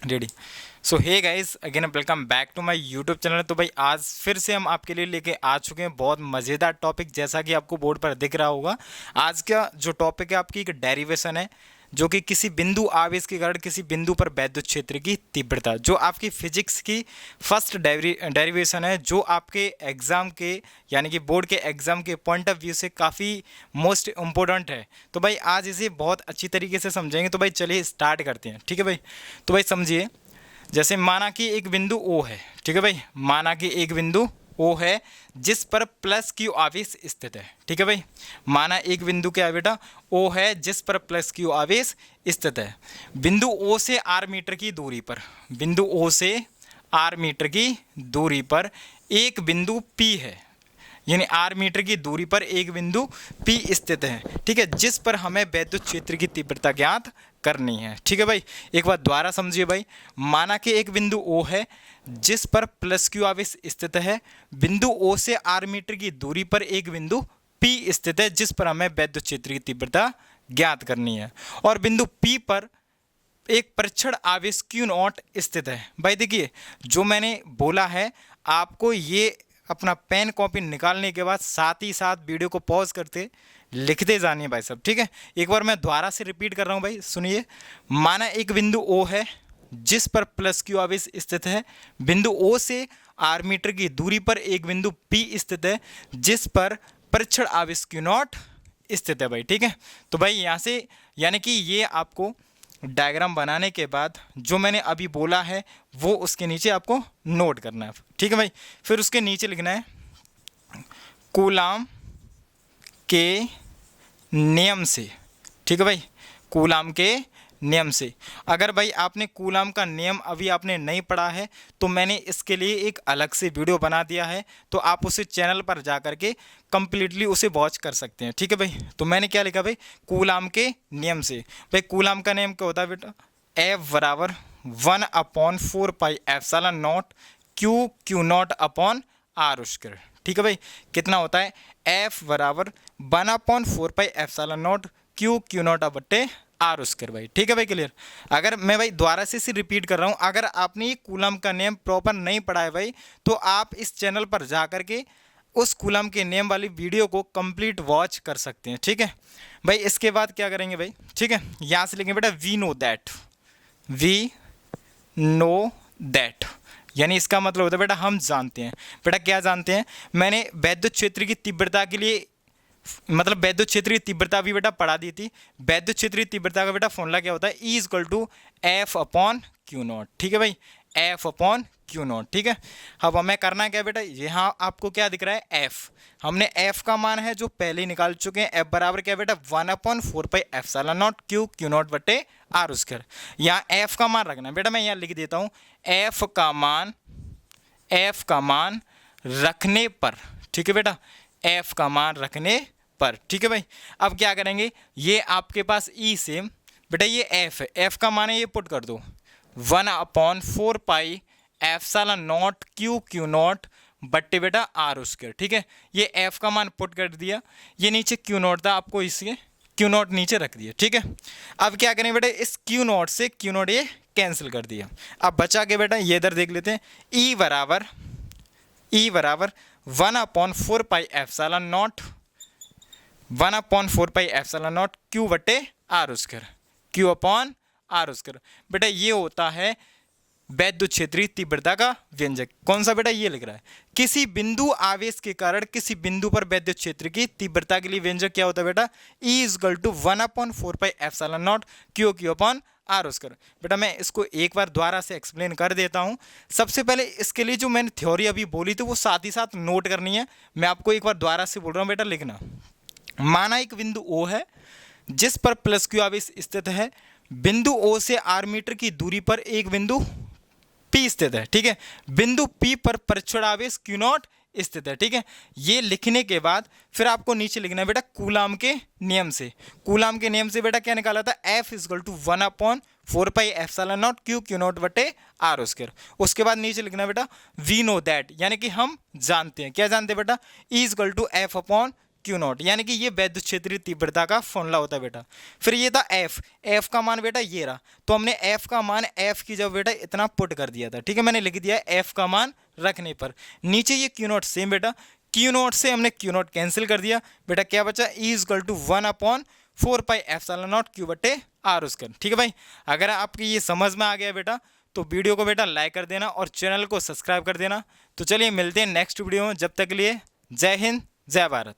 Ready. So hey guys, again welcome back to my YouTube channel. तो भाई आज फिर से हम आपके लिए लेके आ चुके हैं बहुत मज़ेदार टॉपिक, जैसा कि आपको बोर्ड पर दिख रहा होगा। आज का जो टॉपिक है आपकी एक डेरिवेशन है, जो कि किसी बिंदु आवेश के कारण किसी बिंदु पर वैद्युत क्षेत्र की तीव्रता, जो आपकी फिजिक्स की फर्स्ट डेरिवेशन है, जो आपके एग्ज़ाम के यानी कि बोर्ड के एग्ज़ाम के पॉइंट ऑफ व्यू से काफ़ी मोस्ट इम्पोर्टेंट है। तो भाई आज इसे बहुत अच्छी तरीके से समझेंगे। तो भाई चलिए स्टार्ट करते हैं, ठीक है भाई। तो भाई समझिए, जैसे माना कि एक बिंदु ओ है, ठीक है भाई, माना कि एक बिंदु ओ है जिस पर प्लस क्यू आवेश स्थित है, ठीक है भाई। माना एक बिंदु क्या है बेटा, ओ है जिस पर प्लस क्यू आवेश स्थित है। बिंदु ओ से आर मीटर की दूरी पर, बिंदु ओ से आर मीटर की दूरी पर एक बिंदु पी है, यानी आर मीटर की दूरी पर एक बिंदु पी स्थित है, ठीक है, जिस पर हमें वैद्युत क्षेत्र की तीव्रता ज्ञात करनी है, ठीक है भाई। एक बार दोबारा समझिए भाई, माना कि एक बिंदु ओ है जिस पर प्लस क्यू आवेश स्थित है। बिंदु ओ से आर मीटर की दूरी पर एक बिंदु पी स्थित है जिस पर हमें वैद्युत क्षेत्र की तीव्रता ज्ञात करनी है। और बिंदु पी पर एक परीक्षण आवेश क्यू नॉट स्थित है। भाई देखिए, जो मैंने बोला है आपको, ये अपना पेन कॉपी निकालने के बाद साथ ही साथ वीडियो को पॉज करते लिखते जानिए भाई साहब, ठीक है। एक बार मैं दोबारा से रिपीट कर रहा हूँ भाई, सुनिए। माना एक बिंदु ओ है जिस पर प्लस क्यू आवेश स्थित है। बिंदु ओ से आर मीटर की दूरी पर एक बिंदु पी स्थित है जिस पर परीक्षण आवेश क्यू नॉट स्थित है भाई, ठीक है। तो भाई यहाँ से यानी कि ये आपको डायग्राम बनाने के बाद जो मैंने अभी बोला है वो उसके नीचे आपको नोट करना है, ठीक है भाई। फिर उसके नीचे लिखना है कूलाम के नियम से, ठीक है भाई, कूलाम के नियम से। अगर भाई आपने कूलाम का नियम अभी आपने नहीं पढ़ा है तो मैंने इसके लिए एक अलग से वीडियो बना दिया है, तो आप उसे चैनल पर जा कर के कम्प्लीटली उसे वॉच कर सकते हैं, ठीक है भाई। तो मैंने क्या लिखा भाई, कूलाम के नियम से। भाई कूलाम का नियम क्या होता है बेटा, F बराबर 1/4 pi epsilon naught q naught upon are square, ठीक है भाई। कितना होता है, F बराबर 1/4 pi epsilon naught q naught बट्टे आर स्क्वायर भाई, ठीक है भाई, क्लियर। अगर मैं भाई दोबारा से इसे रिपीट कर रहा हूँ, अगर आपने ये कूलम का नियम प्रॉपर नहीं पढ़ा है भाई, तो आप इस चैनल पर जा कर के उस कूलम के नियम वाली वीडियो को कंप्लीट वॉच कर सकते हैं, ठीक है भाई। इसके बाद क्या करेंगे भाई, ठीक है, यहाँ से लिखेंगे बेटा वी नो दैट, यानी इसका मतलब होता है बेटा हम जानते हैं। बेटा क्या जानते हैं, मैंने वैद्युत क्षेत्र की तीव्रता के लिए मतलब वैद्युत क्षेत्र की तीव्रता भी बेटा पढ़ा दी थी। वैद्युत क्षेत्र की तीव्रता का बेटा फॉर्मूला क्या होता है, E = F upon Q not, ठीक है भाई, F अपॉन क्यू नॉट, ठीक है। अब हमें करना क्या बेटा, यहाँ आपको क्या दिख रहा है, F। हमने F का मान है जो पहले ही निकाल चुके हैं। F बराबर क्या बेटा, 1/4 pi epsilon naught q not बटे आर स्क्वायर। यहाँ F का मान रखना है बेटा, मैं यहाँ लिख देता हूँ, F का मान रखने पर, ठीक है बेटा, F का मान रखने पर, ठीक है भाई। अब क्या करेंगे, ये आपके पास E से बेटा ये F है, F का मान है ये पुट कर दो 1/4 pi epsilon naught q naught बट्टे बेटा आर स्क्वायर, ठीक है। ये F का मान पुट कर दिया, ये नीचे क्यू नॉट था, आपको इसके क्यू नॉट नीचे रख दिया, ठीक है। अब क्या करें बेटा, इस क्यू नॉट से क्यू नॉट ये कैंसिल कर दिया। अब बचा के बेटा ये इधर देख लेते हैं, E बराबर 1/4 pi epsilon naught 1/4 pi epsilon naught Q बटे are square, Q upon are square. बेटा ये होता है वैद्युत क्षेत्रीय तीव्रता का व्यंजक। कौन सा बेटा, ये लिख रहा है, किसी बिंदु आवेश के कारण किसी बिंदु पर वैद्युत क्षेत्र की तीव्रता के लिए व्यंजक क्या होता है बेटा, E = 1/4 pi epsilon naught q upon are square. बेटा मैं इसको एक बार दोबारा से एक्सप्लेन कर देता हूँ। सबसे पहले इसके लिए जो मैंने थ्योरी अभी बोली थी वो साथ ही साथ नोट करनी है। मैं आपको एक बार दोबारा से बोल रहा हूँ बेटा, लिखना। माना एक बिंदु O है जिस पर प्लस क्यू आवेश स्थित है। बिंदु O से आर मीटर की दूरी पर एक बिंदु P स्थित है, ठीक है। बिंदु P पर परीक्षण आवेश क्यू नॉट स्थित है, ठीक है। ये लिखने के बाद फिर आपको नीचे लिखना है बेटा कूलाम के नियम से। कूलाम के नियम से बेटा क्या निकाला था, F = 1/4 pi epsilon naught q not बटे आर स्क्वायर। उसके बाद नीचे लिखना है बेटा वी नो दैट, यानी कि हम जानते हैं। क्या जानते हैं बेटा, E = F upon Q not, यानी कि ये वैद्युत क्षेत्रीय तीव्रता का फॉर्मूला होता है बेटा। फिर ये था एफ का मान बेटा ये रहा, तो हमने एफ का मान एफ की जब बेटा इतना पुट कर दिया था, ठीक है, मैंने लिख दिया एफ का मान रखने पर। नीचे ये क्यू नॉट सेम बेटा, क्यू नॉट से हमने क्यू नॉट कैंसिल कर दिया बेटा, क्या बचा E equal to 1/4 pi epsilon naught Q बटे आर स्क्वायर। ठीक है भाई, अगर आपकी ये समझ में आ गया बेटा तो वीडियो को बेटा लाइक कर देना और चैनल को सब्सक्राइब कर देना। तो चलिए मिलते हैं नेक्स्ट वीडियो में, जब तक के लिए जय हिंद जय भारत।